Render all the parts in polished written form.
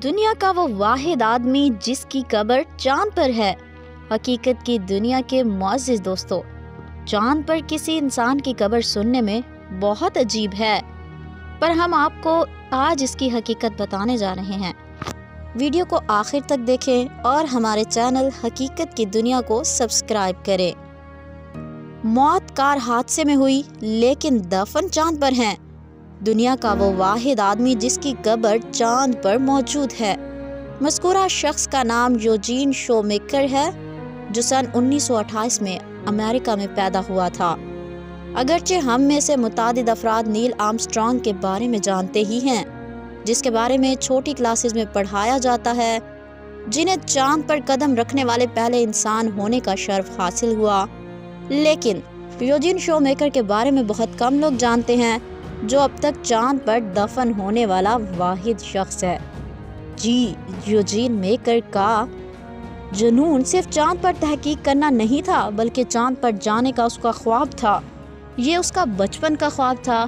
دنیا کا وہ واحد آدمی جس کی قبر چاند پر ہے۔ حقیقت کی دنیا کے معزز دوستو، چاند پر کسی انسان کی قبر سننے میں بہت عجیب ہے، پر ہم آپ کو آج اس کی حقیقت بتانے جا رہے ہیں۔ ویڈیو کو آخر تک دیکھیں اور ہمارے چینل حقیقت کی دنیا کو سبسکرائب کریں۔ موت کار حادثے میں ہوئی لیکن دفن چاند پر ہیں۔ دنیا کا وہ واحد آدمی جس کی قبر چاند پر موجود ہے۔ مذکورہ شخص کا نام یوجین شومیکر ہے، جو سن 1928 میں امریکہ میں پیدا ہوا تھا۔ اگرچہ ہم میں سے متعدد افراد نیل آرمسٹرانگ کے بارے میں جانتے ہی ہیں، جس کے بارے میں چھوٹی کلاسز میں پڑھایا جاتا ہے، جنہیں چاند پر قدم رکھنے والے پہلے انسان ہونے کا شرف حاصل ہوا، لیکن یوجین شومیکر کے بارے میں بہت کم لوگ جانتے ہیں، جو اب تک چاند پر دفن ہونے والا واحد شخص ہے۔ یوجین میکر کا جنون صرف چاند پر تحقیق کرنا نہیں تھا، بلکہ چاند پر جانے کا اس کا خواب تھا۔ یہ اس کا بچپن کا خواب تھا۔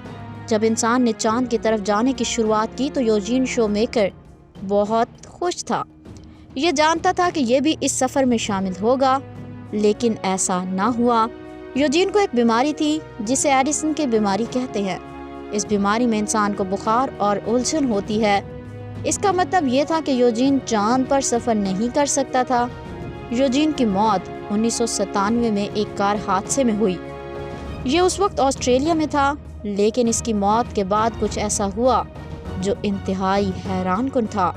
جب انسان نے چاند کی طرف جانے کی شروعات کی تو یوجین شومیکر بہت خوش تھا۔ یہ جانتا تھا کہ یہ بھی اس سفر میں شامل ہوگا، لیکن ایسا نہ ہوا۔ یوجین کو ایک بیماری تھی جسے ایڈیسن کی بیماری کہتے ہیں۔ اس بیماری میں انسان کو بخار اور الجھن ہوتی ہے۔ اس کا مطلب یہ تھا کہ یوجین چاند پر سفر نہیں کر سکتا تھا۔ یوجین کی موت 1997 میں ایک کار حادثے میں ہوئی۔ یہ اس وقت آسٹریلیا میں تھا، لیکن اس کی موت کے بعد کچھ ایسا ہوا جو انتہائی حیران کن تھا۔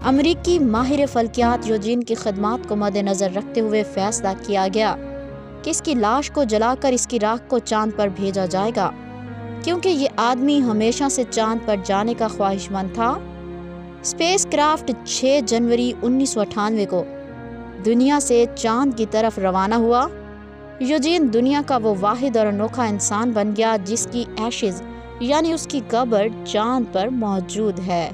امریکی ماہر فلکیات یوجین کی خدمات کو مد نظر رکھتے ہوئے فیصلہ کیا گیا کہ اس کی لاش کو جلا کر اس کی راکھ کو چاند پر بھیجا جائے گا، کیونکہ یہ آدمی ہمیشہ سے چاند پر جانے کا خواہش مند تھا۔ اسپیس کرافٹ 6 جنوری 1998 کو دنیا سے چاند کی طرف روانہ ہوا۔ یوجین دنیا کا وہ واحد اور انوکھا انسان بن گیا جس کی ایشز یعنی اس کی قبر چاند پر موجود ہے۔